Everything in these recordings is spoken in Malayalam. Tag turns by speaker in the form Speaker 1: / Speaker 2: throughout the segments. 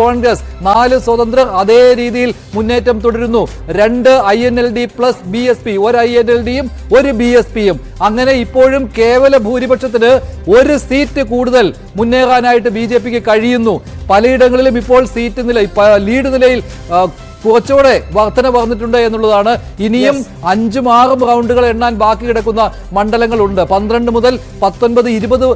Speaker 1: കോൺഗ്രസ് 4 സ്വതന്ത്രർ അതേ രീതിയിൽ മുന്നേറ്റം തുടരുന്നു. 2 INLD പ്ലസ് BSP, ഒരു INLDയും ഒരു BSPയും. അങ്ങനെ ഇപ്പോഴും കേവല ഭൂരിപക്ഷത്തിന് ഒരു സീറ്റ് കൂടുതൽ മുന്നേറാനായിട്ട് BJPക്ക് കഴിയുന്നു. പലയിടങ്ങളിലും ഇപ്പോൾ ലീഡ് നിലയിൽ കുറച്ചുകൂടെ വർധന വന്നിട്ടുണ്ട് എന്നുള്ളതാണ്. ഇനിയും 5-6 റൗണ്ടുകൾ എണ്ണാൻ ബാക്കി കിടക്കുന്ന മണ്ഡലങ്ങളുണ്ട്. 12 മുതൽ 19, 20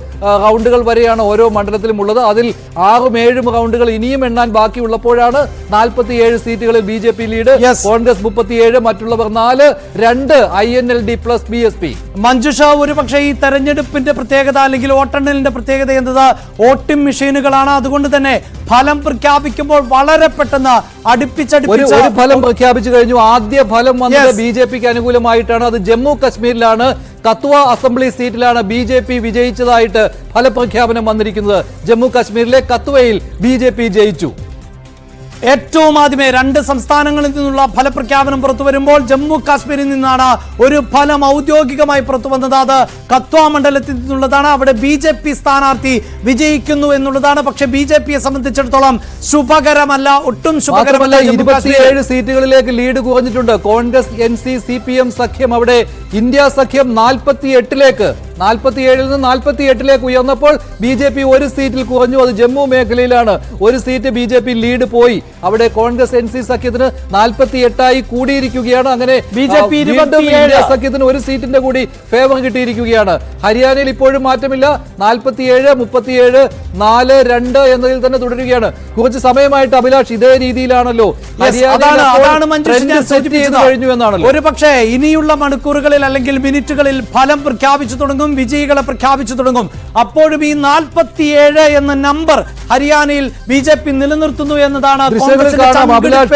Speaker 1: റൗണ്ടുകൾ വരെയാണ് ഓരോ മണ്ഡലത്തിലും ഉള്ളത്. അതിൽ 6-7 റൗണ്ടുകൾ ഇനിയും എണ്ണാൻ ബാക്കിയുള്ളപ്പോഴാണ് 47 സീറ്റുകളിൽ BJP ലീഡ്, കോൺഗ്രസ് 37, മറ്റുള്ളവർ 4, 2 INLD പ്ലസ് BSP.
Speaker 2: മഞ്ജുഷ, ഒരു പക്ഷേ ഈ തെരഞ്ഞെടുപ്പിന്റെ പ്രത്യേകത അല്ലെങ്കിൽ വോട്ടെണ്ണലിന്റെ പ്രത്യേകത എന്നത് വോട്ടിംഗ് മെഷീനുകളാണ്. അതുകൊണ്ട് തന്നെ ഫലം പ്രഖ്യാപിക്കുമ്പോൾ വളരെ പെട്ടെന്ന്
Speaker 1: ഒരു ഫലം പ്രഖ്യാപിച്ചു കഴിഞ്ഞു. ആദ്യ ഫലം വന്നത് BJPക്ക് അനുകൂലമായിട്ടാണ്. അത് ജമ്മു കശ്മീരിലാണ്. കത്വ അസംബ്ലി സീറ്റിലാണ് BJP വിജയിച്ചതായിട്ട് ഫലപ്രഖ്യാപനം വന്നിരിക്കുന്നത്. ജമ്മു കശ്മീരിലെ കത്വയിൽ BJP ജയിച്ചു.
Speaker 2: ഏറ്റവും ആദ്യമേ 2 സംസ്ഥാനങ്ങളിൽ നിന്നുള്ള ഫലപ്രഖ്യാപനം പുറത്തു വരുമ്പോൾ ജമ്മു കാശ്മീരിൽ നിന്നാണ് ഒരു ഫലം ഔദ്യോഗികമായി പുറത്തു വന്നത്. അത് കത്വ മണ്ഡലത്തിൽ നിന്നുള്ളതാണ്. അവിടെ BJP സ്ഥാനാർത്ഥി വിജയിക്കുന്നു എന്നുള്ളതാണ്. പക്ഷെ BJPയെ സംബന്ധിച്ചിടത്തോളം ശുഭകരമല്ല, ഒട്ടും ശുഭകരമല്ല.
Speaker 1: 27 സീറ്റുകളിലേക്ക് ലീഡ് കുറഞ്ഞിട്ടുണ്ട്. കോൺഗ്രസ് NC CPM സഖ്യം, അവിടെ ഇന്ത്യ സഖ്യം 47 നിന്ന് 48 ഉയർന്നപ്പോൾ BJP ഒരു സീറ്റിൽ കുറഞ്ഞു. അത് ജമ്മു മേഖലയിലാണ്. ഒരു സീറ്റ് BJP ലീഡ് പോയി. അവിടെ കോൺഗ്രസ് NC സഖ്യത്തിന് 48 കൂടിയിരിക്കുകയാണ്. അങ്ങനെ
Speaker 2: BJP
Speaker 1: സഖ്യത്തിന് ഒരു സീറ്റിന്റെ കൂടി ഫേവർ കിട്ടിയിരിക്കുകയാണ്. ഹരിയാനയിൽ ഇപ്പോഴും മാറ്റമില്ല. 47, 37, 4, 2 എന്നതിൽ തന്നെ തുടരുകയാണ്. കുറച്ച് സമയമായിട്ട് അഭിലാഷ് ഇതേ രീതിയിലാണല്ലോ. കഴിഞ്ഞു എന്നാണല്ലോ.
Speaker 2: ഒരു പക്ഷേ ഇനിയുള്ള മണിക്കൂറുകളിൽ അല്ലെങ്കിൽ മിനിറ്റുകളിൽ ഫലം പ്രഖ്യാപിച്ചു തുടങ്ങും, വിജയികളെ പ്രഖ്യാപിച്ചു തുടങ്ങും. അപ്പോഴും ഈ 47 എന്ന നമ്പർ ഹരിയാനയിൽ BJP നിലനിർത്തുന്നു എന്നതാണ്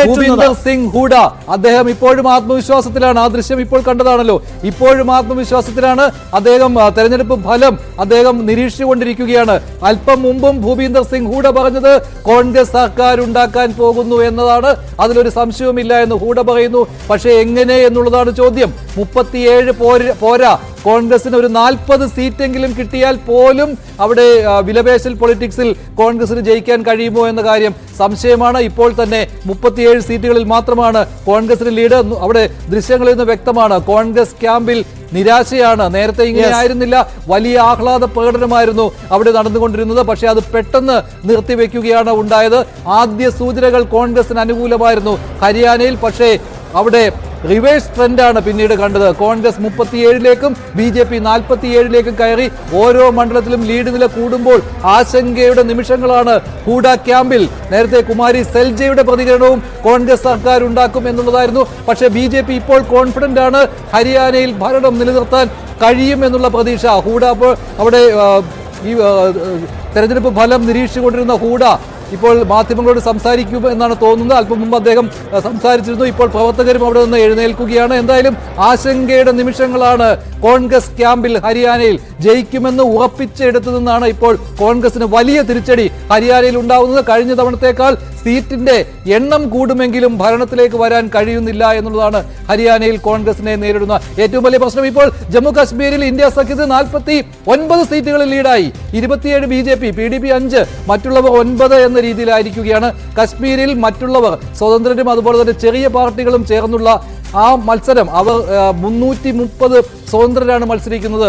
Speaker 1: ഭൂപീന്ദർ സിംഗ് ഹൂഡ. അദ്ദേഹം ഇപ്പോഴും ആത്മവിശ്വാസത്തിലാണ്. ആ ദൃശ്യം ഇപ്പോൾ കണ്ടതാണല്ലോ. ഇപ്പോഴും ആത്മവിശ്വാസത്തിലാണ് അദ്ദേഹം. തെരഞ്ഞെടുപ്പ് ഫലം അദ്ദേഹം നിരീക്ഷിച്ചുകൊണ്ടിരിക്കുകയാണ്. അല്പം മുമ്പും ഭൂപീന്ദർ സിംഗ് ഹൂഡ പറഞ്ഞത് കോൺഗ്രസ് സർക്കാർ ഉണ്ടാക്കാൻ പോകുന്നു എന്നതാണ്. അതിലൊരു സംശയവുമില്ല എന്ന് ഹൂഡ പറയുന്നു. പക്ഷേ എങ്ങനെ എന്നുള്ളതാണ് ചോദ്യം. 37 പോരാ. കോൺഗ്രസിന് ഒരു 40 സീറ്റെങ്കിലും കിട്ടിയാൽ പോലും അവിടെ വിലപേശൽ പൊളിറ്റിക്സിൽ കോൺഗ്രസിന് ജയിക്കാൻ കഴിയുമോ എന്ന കാര്യം സംശയമാണ്. ഇപ്പോൾ തന്നെ 37 സീറ്റുകളിൽ മാത്രമാണ് കോൺഗ്രസിന് ലീഡ്. അവിടെ ദൃശ്യങ്ങളിൽ നിന്ന് വ്യക്തമാണ്. കോൺഗ്രസ് ക്യാമ്പിൽ നിരാശയാണ്. നേരത്തെ ഇങ്ങനെ ആയിരുന്നില്ല. വലിയ ആഹ്ലാദ പ്രകടനമായിരുന്നു അവിടെ നടന്നുകൊണ്ടിരുന്നത്. പക്ഷേ അത് പെട്ടെന്ന് നിർത്തിവെക്കുകയാണ് ഉണ്ടായത്. ആദ്യ സൂചനകൾ കോൺഗ്രസിന് അനുകൂലമായിരുന്നു ഹരിയാനയിൽ. പക്ഷേ അവിടെ റിവേഴ്സ് ട്രെൻഡാണ് പിന്നീട് കണ്ടത്. കോൺഗ്രസ് 37ലേക്കും BJP 47ലേക്കും കയറി. ഓരോ മണ്ഡലത്തിലും ലീഡ് നില കൂടുമ്പോൾ ആശങ്കയുടെ നിമിഷങ്ങളാണ് ഹൂഡ ക്യാമ്പിൽ. നേരത്തെ കുമാരി സെൽജയുടെ പ്രതികരണവും കോൺഗ്രസ് സർക്കാർ ഉണ്ടാക്കും എന്നുള്ളതായിരുന്നു. പക്ഷേ BJP ഇപ്പോൾ കോൺഫിഡന്റ് ആണ്. ഹരിയാനയിൽ ഭരണം നിലനിർത്താൻ കഴിയും എന്നുള്ള പ്രതീക്ഷ. ഹൂഡ അപ്പോൾ അവിടെ ഈ തെരഞ്ഞെടുപ്പ് ഫലം നിരീക്ഷിച്ചുകൊണ്ടിരുന്ന ഹൂഡ ഇപ്പോൾ മാധ്യമങ്ങളോട് സംസാരിക്കും എന്നാണ് തോന്നുന്നത്. അല്പം മുമ്പ് അദ്ദേഹം സംസാരിച്ചിരുന്നു. ഇപ്പോൾ പ്രവർത്തകരും അവിടെ നിന്ന് എഴുന്നേൽക്കുകയാണ്. എന്തായാലും ആശങ്കയുടെ നിമിഷങ്ങളാണ് കോൺഗ്രസ് ക്യാമ്പിൽ. ഹരിയാനയിൽ ജയിക്കുമെന്ന് ഉറപ്പിച്ചെടുത്തു നിന്നാണ് ഇപ്പോൾ കോൺഗ്രസിന് വലിയ തിരിച്ചടി ഹരിയാനയിൽ ഉണ്ടാവുന്നത്. കഴിഞ്ഞ തവണത്തേക്കാൾ സീറ്റിന്റെ എണ്ണം കൂടുമെങ്കിലും ഭരണത്തിലേക്ക് വരാൻ കഴിയുന്നില്ല എന്നുള്ളതാണ് ഹരിയാനയിൽ കോൺഗ്രസിനെ നേരിടുന്ന ഏറ്റവും വലിയ പ്രശ്നം. ഇപ്പോൾ ജമ്മു കാശ്മീരിൽ ഇന്ത്യ സഖ്യത്തിന് 49 സീറ്റുകളിൽ ലീഡായി. 27 BJP, PDP 5, മറ്റുള്ളവർ 9 എന്ന രീതിയിലായിരിക്കുകയാണ്. കശ്മീരിൽ മറ്റുള്ളവർ സ്വതന്ത്രരും അതുപോലെ തന്നെ ചെറിയ പാർട്ടികളും ചേർന്നുള്ള ആ മത്സരം, അവർ 330 സ്വതന്ത്രരാണ് മത്സരിക്കുന്നത്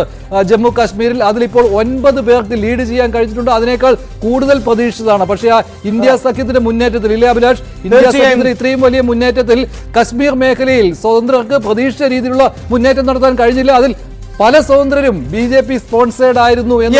Speaker 1: ജമ്മു കാശ്മീരിൽ. അതിലിപ്പോൾ 9 പേർക്ക് ലീഡ് ചെയ്യാൻ കഴിഞ്ഞിട്ടുണ്ട്. അതിനേക്കാൾ കൂടുതൽ പ്രതീക്ഷിച്ചതാണ്. പക്ഷേ ആ ഇന്ത്യ സഖ്യത്തിന്റെ മുന്നേറ്റത്തിൽ, ഇല്ലേ അഭിലാഷ്, ഇന്ത്യ സഖ്യത്തിന്റെ ഇത്രയും വലിയ മുന്നേറ്റത്തിൽ കശ്മീർ മേഖലയിൽ സ്വതന്ത്രർക്ക് പ്രതീക്ഷിച്ച രീതിയിലുള്ള മുന്നേറ്റം നടത്താൻ കഴിഞ്ഞില്ല. അതിൽ പല സ്വതന്ത്രരും BJP സ്പോൺസേഡ് ആയിരുന്നു എന്ന്